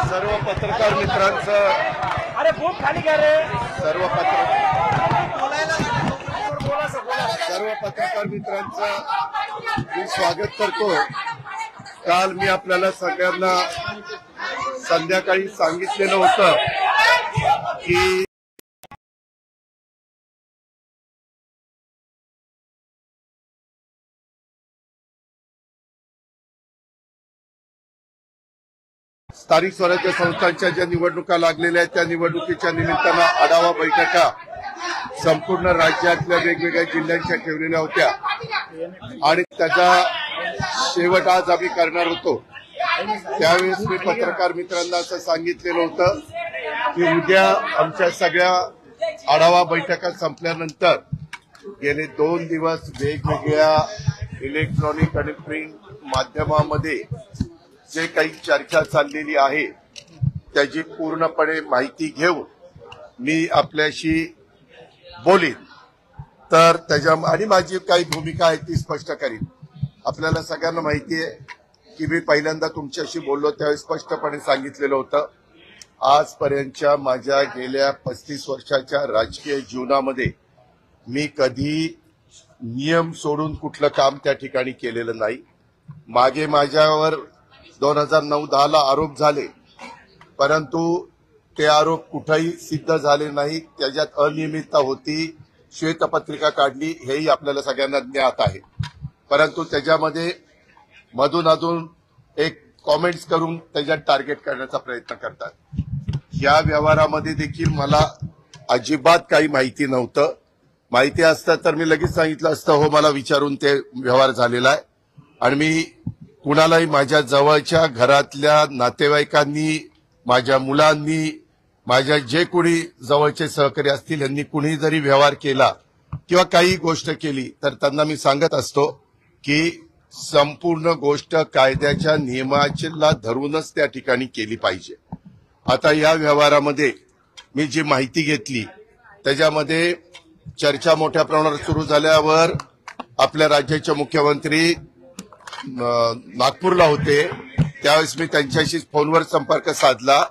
सर्व पत्रकार मित्रांचं मी स्वागत करतो। काल मी आपल्याला सगळ्यांना संध्याकाळी सांगितलेलं होतं की स्थानिक स्वराज्य संस्थांच्या ज्या निवडणुका लागलेल्या आहेत त्या निवडणुकीच्या निमित्तानं आढावा बैठका संपूर्ण राज्यातल्या वेगवेगळ्या जिल्ह्यांच्या ठेवलेल्या होत्या आणि त्याचा शेवट आज आम्ही करणार होतो। त्यावेळेस मी पत्रकार मित्रांना असं सांगितलेलं होतं की उद्या आमच्या सगळ्या आढावा बैठका संपल्यानंतर गेले 2 दिवस वेगवेगळ्या इलेक्ट्रॉनिक आणि प्रिंट माध्यमामध्ये जे काही चर्चा चाललेली आहे त्याची पूर्णपणे माहिती घेऊन मी आपल्याशी बोलीन। तर त्याच्या आणि माझी काही भूमिका आहे ती स्पष्ट करीन। आपल्याला सगळ्यांना माहिती आहे की मी पहिल्यांदा तुमच्याशी बोललो त्यावेळी स्पष्टपणे सांगितलेलं होतं आजपर्यंतच्या माझ्या गेल्या 35 वर्षाच्या राजकीय जीवनामध्ये मी कधी नियम सोडून कुठलं काम त्या ठिकाणी केलेलं नाही। मागे माझ्यावर 2009-10 ला आरोप झाले परंतु ते आरोप कुठेही सिद्ध झाले नाही। त्याच्यात अनियमितता होती, श्वेतपत्रिका काढली हेही आपल्याला सगळ्यांना ज्ञात आहे। परंतु त्याच्यामध्ये मधून एक कॉमेंट्स करून त्याच्यात टार्गेट करण्याचा प्रयत्न करतात। या व्यवहारामध्ये देखील मला अजिबात काही माहिती नव्हतं। माहिती असतं तर मी लगेच सांगितलं असतं हो मला विचारून ते व्यवहार झालेला आहे। आणि मी कुणालाही माझ्या जवळच्या घरातल्या नातेवाईकांनी, माझ्या मुलांनी, माझ्या जे कोणी जवळचे सहकारी असतील यांनी कुणी जरी व्यवहार केला किंवा काही गोष्ट केली तर त्यांना मी सांगत असतो की संपूर्ण गोष्ट कायद्याच्या नियमाला धरूनच त्या ठिकाणी केली पाहिजे। आता या व्यवहारामध्ये मी जी माहिती घेतली त्याच्यामध्ये चर्चा मोठ्या प्रमाणावर सुरू झाल्यावर आपल्या राज्याचे मुख्यमंत्री नागपूरला होते त्यावेळेस मी त्यांच्याशी फोनवर संपर्क साधला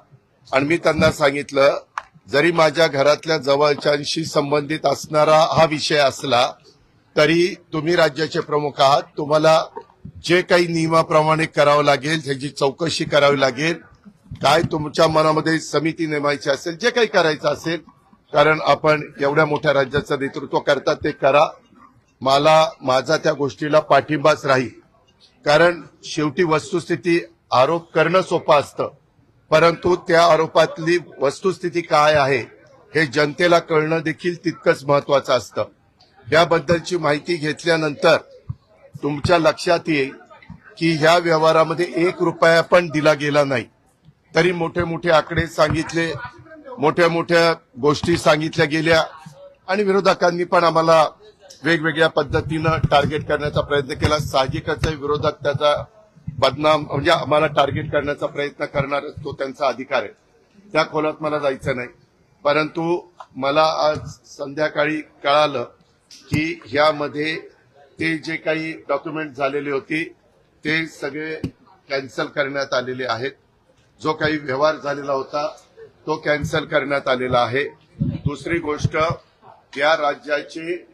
आणि मी त्यांना सांगितलं जरी माझ्या घरातल्या जवळच्यांशी संबंधित असणारा हा विषय असला तरी तुम्ही राज्याचे प्रमुख आहात, तुम्हाला जे काही नियमाप्रमाणे करावं लागेल त्याची चौकशी करावी लागेल, काय तुमच्या मनामध्ये समिती नेमायची असेल जे काही करायचं असेल कारण आपण एवढ्या मोठ्या राज्याचं नेतृत्व करता ते करा। मला माझा त्या गोष्टीला पाठिंबाच राहील कारण शेवटी वस्तुस्थिती आरोप करणं सोपं असतं परंतु त्या आरोपातली वस्तुस्थिती काय आहे हे जनतेला कळणं देखील तितकंच महत्वाचं असतं। याबद्दलची माहिती घेतल्यानंतर तुमच्या लक्षात येईल की ह्या व्यवहारामध्ये 1 रुपया पण दिला गेला नाही तरी मोठे मोठे आकडे सांगितले, मोठ्या मोठ्या गोष्टी सांगितल्या गेल्या आणि विरोधकांनी पण आम्हाला वेगवेगळ्या पद्धतीनं टार्गेट करण्याचा प्रयत्न केला। साहजिकच विरोधक त्याचा बदनाम म्हणजे आम्हाला टार्गेट करण्याचा प्रयत्न करणार तो त्यांचा अधिकार आहे, त्या खोलात मला जायचं नाही। परंतु मला आज संध्याकाळी कळालं की ह्यामध्ये ते जे काही डॉक्युमेंट झालेले होते ते सगळे कॅन्सल करण्यात आलेले आहेत। जो काही व्यवहार झालेला होता तो कॅन्सल करण्यात आलेला आहे। दुसरी गोष्ट या राज्याचे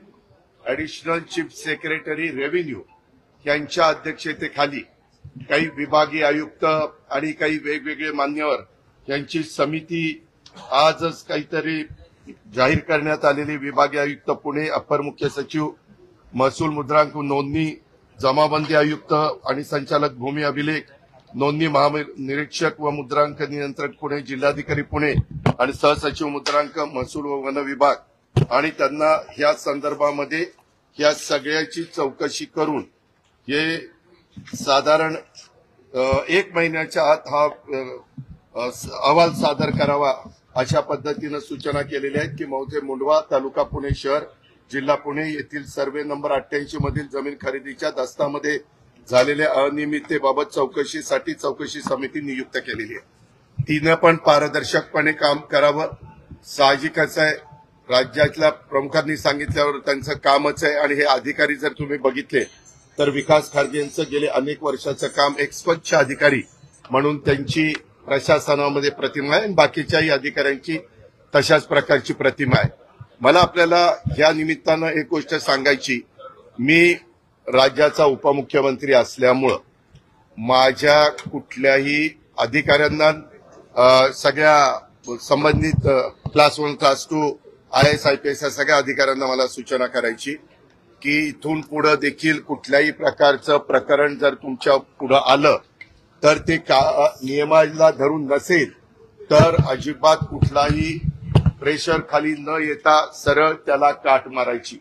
ऍडिशनल चीफ सेक्रेटरी रेव्हेन्यू यांच्या अध्यक्षतेखाली काही विभागीय आयुक्त आणि काही वेगवेगळे मान्यवर यांची समिती आजच काहीतरी जाहीर करण्यात आलेली विभागीय आयुक्त पुणे, अप्पर मुख्य सचिव महसूल मुद्रांक नोंदणी, जमाबंदी आयुक्त आणि संचालक भूमी अभिलेख, नोंदणी महानिरीक्षक व मुद्रांक नियंत्रक पुणे, जिल्हाधिकारी पुणे आणि सहसचिव मुद्रांक महसूल व वन विभाग आणि त्यांना ह्या संदर्भामध्ये या सगळ्याची चौकशी करून हे साधारण 1 महिन्याच्या आत हा अहवाल सादर करावा अशा पद्धतीने सूचना केलेल्या आहेत की मौजे मुंडवा तालुका पुणे शहर जिल्हा पुणे येथील सर्वे नंबर 88 मधील जमीन खरेदीच्या दस्तामध्ये झालेल्या अनियमिततेबाबत चौकशीसाठी चौकशी समिती नियुक्त केलेली आहे। तिने पण पारदर्शकपणे काम करावं। साहजिकच आहे राज्यातल्या प्रमुखांनी सांगितल्यावर त्यांचं कामच आहे आणि हे अधिकारी जर तुम्ही बघितले तर विकास खारगे यांचं गेले अनेक वर्षाचं काम एक स्वच्छ अधिकारी म्हणून त्यांची प्रशासनामध्ये प्रतिमा आहे आणि बाकीच्याही अधिकाऱ्यांची तशाच प्रकारची प्रतिमा आहे. मला आपल्याला या निमित्तानं एक गोष्ट सांगायची, मी राज्याचा उपमुख्यमंत्री असल्यामुळं माझ्या कुठल्याही अधिकाऱ्यांना सगळ्या संबंधित क्लास 1 क्लास 2 IAS IPS या सगळ्या अधिकाऱ्यांना मला सूचना करायची की इथून पुढे देखील कुठल्याही प्रकारचं प्रकरण जर तुमच्या पुढे आलं तर ते नियमाला धरून नसेल तर अजिबात कुठलाही प्रेशर खाली न येता सरळ त्याला काट मारायची.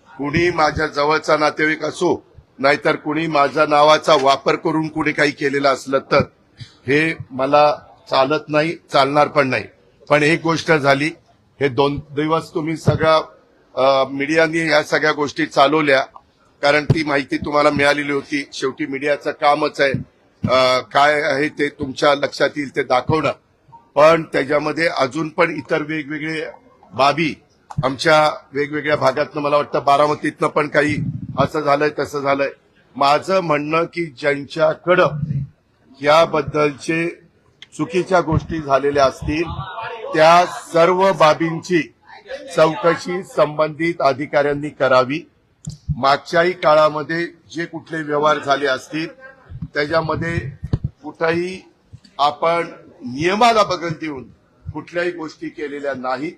कुणी माझ्या जवळचा नातेवाईक असो नाहीतर कुणी माझ्या नावाचा वापर करून कुणी काही केलेलं असलं तर हे मला चालत नाही, चालणार पण नाही. पण एक गोष्ट झाली, हे 2 दिवस तुम्ही सगळ्या मीडियाने या सगळ्या गोष्टी चालवल्या कारण ती माहिती तुम्हाला मिळालेली होती. शेवटी मीडियाचं कामच आहे काय आहे ते तुमच्या लक्षात येईल ते दाखवणं. पण त्याच्यामध्ये अजून पण इतर वेगवेगळे बाबी आमच्या वेगवेगळ्या भागातनं, मला वाटतं बारामतीतनं पण काही असं झालंय तसं झालंय. माझं म्हणणं की ज्यांच्याकडं याबद्दलचे चुकीच्या गोष्टी झालेल्या असतील त्या सर्व बाबींची चौकशी संबंधित अधिकाऱ्यांनी करावी. मागच्याही काळामध्ये जे कुठले व्यवहार झाले असतील त्याच्यामध्ये कुठेही आपण नियमाला बगल देऊन कुठल्याही गोष्टी केलेल्या नाहीत.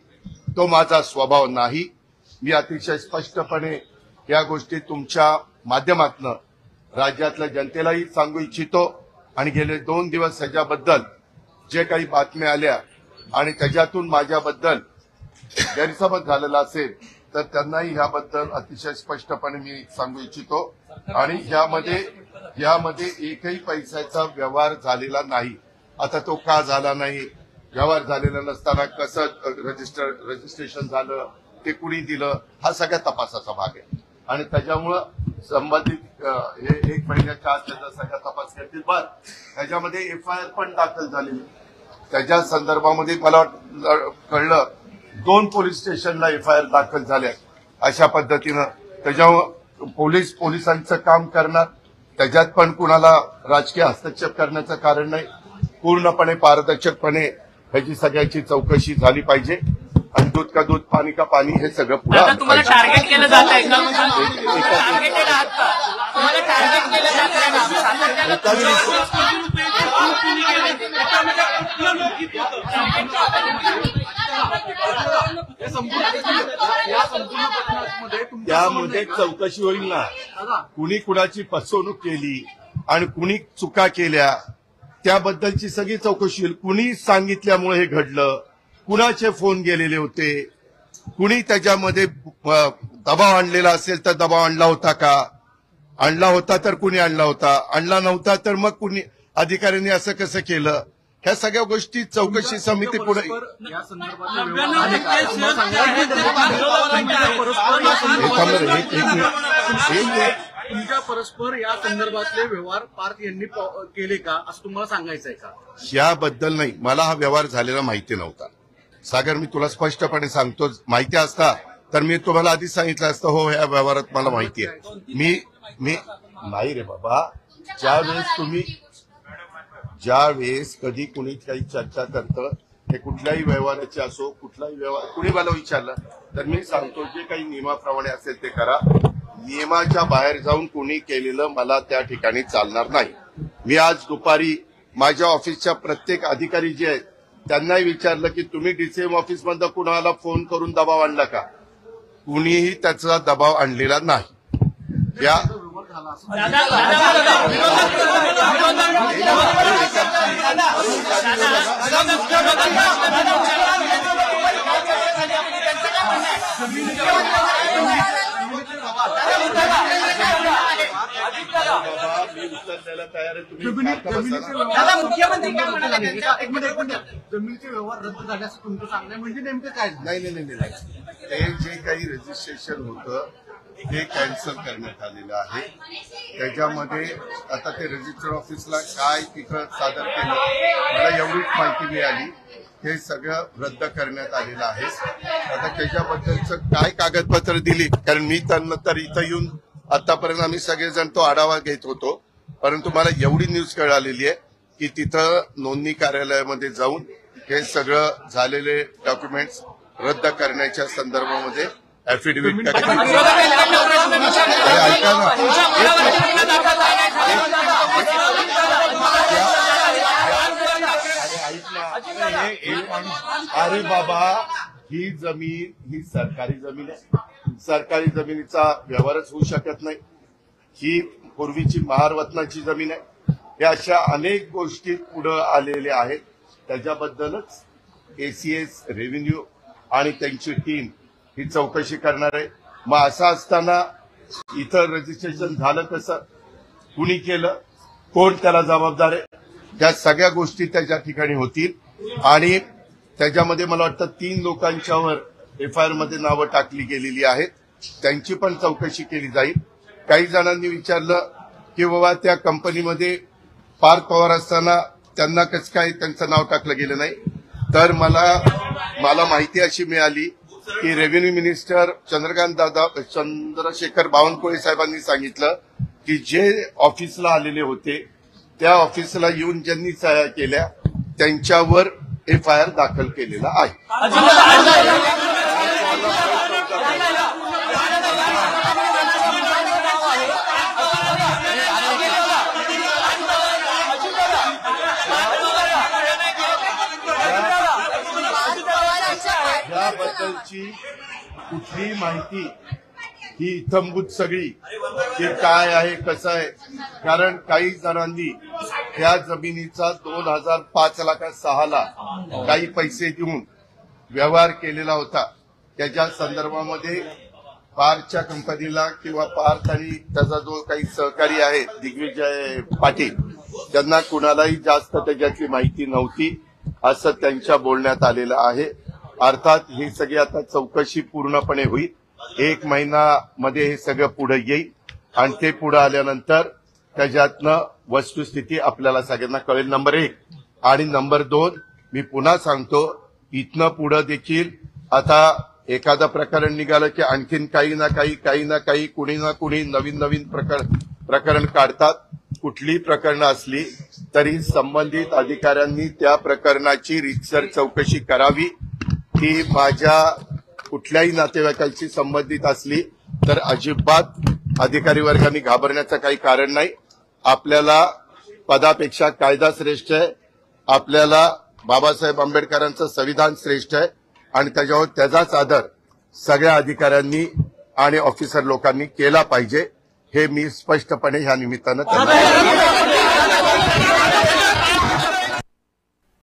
तो माझा स्वभाव नाही. मी अतिशय स्पष्टपणे या गोष्टी तुमच्या माध्यमातून राज्यातल्या जनतेलाही सांगू इच्छितो आणि गेले 2 दिवस ह्याच्याबद्दल जे काही बातम्या आल्या आणि त्याच्यातून माझ्याबद्दल गैरसमज झालेला असेल तर त्यांनाही ह्याबद्दल अतिशय स्पष्टपणे मी सांगू इच्छितो. आणि यामध्ये एकही पैशाचा व्यवहार झालेला नाही. आता तो का झाला नाही, व्यवहार झालेला नसताना कसं रजिस्ट्रेशन झालं, ते कुणी दिलं, हा सगळ्या तपासाचा भाग आहे. आणि त्याच्यामुळं संबंधित हे 1 महिन्याच्या आत त्याचा सगळा तपास करतील. पण त्याच्यामध्ये FIR पण दाखल झालेली. त्याच्या संदर्भामध्ये मला कळलं 2 पोलीस स्टेशनला FIR दाखल झाल्या. अशा पद्धतीनं त्याच्यामुळं पोलिसांचं काम करणार, त्याच्यात पण कुणाला राजकीय हस्तक्षेप करण्याचं कारण नाही. पूर्णपणे पारदर्शकपणे ह्याची सगळ्याची चौकशी झाली पाहिजे आणि दूध का दूध पाणी का पाणी हे सगळं पुढे तुम्हाला टार्गेट केलं जात आहे का? टार्गेटेड आहात का? तुम्हाला टार्गेट केलं जात आहे त्यामध्ये चौकशी होईल ना. कुणी कुणाची फसवणूक केली आणि कुणी चुका केल्या त्याबद्दलची सगळी चौकशी होईल. कुणी सांगितल्यामुळे हे घडलं, कुणाचे फोन गेलेले होते, कुणी त्याच्यामध्ये दबाव आणलेला असेल तर दबाव आणला होता का, आणला होता तर कुणी आणला होता, आणला नव्हता तर मग कुणी अधिकाऱ्यांनी असं कसं केलं, ह्या सगळ्या गोष्टी चौकशी समिती पुढे. तुमच्या परस्पर या संदर्भातले व्यवहार पार्थ यांनी केले का असं तुम्हाला सांगायचंय का? याबद्दल नाही, मला हा व्यवहार झालेला माहिती नव्हता. सागर, मी तुला स्पष्टपणे सांगतो, माहिती असता तर मी तुम्हाला आधीच सांगितलं असतं हो या व्यवहारात मला माहिती आहे. मी नाही रे बाबा. ज्यावेळेस कधी कुणी काही चर्चा करतं, हे कुठल्याही व्यवहाराचे असो, कुठलाही व्यवहार कुणी मला विचारलं तर मी सांगतो जे काही नियमाप्रमाणे असेल ते करा. नियमाच्या बाहेर जाऊन कुणी केलेलं मला त्या ठिकाणी चालणार नाही. मी आज दुपारी माझ्या ऑफिसच्या प्रत्येक अधिकारी जे आहेत त्यांनाही विचारलं की तुम्ही DCM ऑफिसमधनं कुणाला फोन करून दबाव आणला का? कुणीही त्याचा दबाव आणलेला नाही. या मुख्यमंत्री जमिनीचे व्यवहार रद्द झाले असं तुमचं सांगणं म्हणजे नेमकं काय? नाही. ते जे काही रजिस्ट्रेशन होतं ते कॅन्सल करण्यात आलेलं आहे. त्याच्यामध्ये आता ते रजिस्टर ऑफिसला काय तिथं सादर केलं मला एवढीच माहिती मिळाली. हे सगळं रद्द करण्यात आलेलं आहे. आता त्याच्याबद्दलचं काय कागदपत्र दिली, कारण मी त्यांना तर इथं येऊन आतापर्यंत आम्ही सगळेजण तो आढावा घेत होतो, परंतु मला एवढी न्यूज कळालेली आहे की तिथं नोंदणी कार्यालयामध्ये जाऊन हे सगळं झालेले डॉक्युमेंट्स रद्द करण्याच्या संदर्भामध्ये ॲफिडेव्हिट विरोधक यांच्याकडनं प्रश्न विचारला ऐका ना. तुमच्या मुलावर दाखल अरे बाबा, ही जमीन ही सरकारी जमीन आहे. सरकारी जमिनीचा व्यवहारच होऊ शकत नाही. ही पूर्वीची महारवतनाची जमीन आहे. या अशा अनेक गोष्टी पुढे आलेल्या आहेत. त्याच्याबद्दलच एसीएस रेव्हेन्यू आणि त्यांची टीम ही चौकशी करणार आहे. मग असं असताना इथं रजिस्ट्रेशन झालं कसं, कुणी केलं, कोण त्याला जबाबदार आहे, त्या सगळ्या गोष्टी त्याच्या ठिकाणी होतील. आणि त्याच्यामध्ये मला वाटतं 3 लोकांच्यावर एफआयआर मध्ये नावं टाकली गेलेली आहेत. त्यांची पण चौकशी केली जाईल. काही जणांनी विचारलं की बाबा त्या कंपनीमध्ये पार्थ पवार असताना त्यांना कसं काय त्यांचं नाव टाकलं गेलं नाही. तर मला माहिती अशी मिळाली की रेव्हेन्यू मिनिस्टर चंद्रशेखर बावनकुळे साहेबांनी सांगितलं की जे ऑफिसला आलेले होते त्या ऑफिसला येऊन ज्यांनी सह्या केल्या त्यांच्यावर एफआयआर दाखल केलेला आहे. याबद्दलची कुठली माहिती ही इत्थंभूत सगळी की काय आहे कसं आहे. कारण काही जणांनी त्या जमिनीचा 2005 ला का 6 ला काही पैसे देऊन व्यवहार केलेला होता. त्याच्या संदर्भामध्ये पार्थच्या कंपनीला किंवा पार्थ आणि त्याचा जो काही सहकारी आहे दिग्विजय पाटील त्यांना कुणालाही जास्त त्याच्यातली माहिती नव्हती असं त्यांच्या बोलण्यात आलेलं आहे. अर्थात ही सगळी आता चौकशी पूर्णपणे होईल. 1 महिन्यामध्ये हे सगळं पुढे येईल आणि ते पुढे आल्यानंतर त्याच्यातनं वस्तुस्थिती आपल्याला सगळ्यांना कळेल. नंबर 1 आणि नंबर 2 मी पुन्हा सांगतो, इथनं पुढे देखील आता एखादं प्रकरण निघालं की आणखीन काही ना काही कुणी ना कुणी नवीन प्रकरण काढतात. कुठलीही प्रकरणं असली तरी संबंधित अधिकाऱ्यांनी त्या प्रकरणाची रीतसर चौकशी करावी. ती माझ्या कुठल्याही नातेवाईकांशी संबंधित असली तर अजिबात अधिकारी वर्गाने घाबरण्याचं काही कारण नाही. आपल्याला पदापेक्षा कायदा श्रेष्ठ आहे. आपल्याला बाबासाहेब आंबेडकरांचं संविधान श्रेष्ठ आहे आणि त्याच्यावर त्याचाच आदर सगळ्या अधिकाऱ्यांनी आणि ऑफिसर लोकांनी केला पाहिजे. हे मी स्पष्टपणे ह्या निमित्तानं त्यांना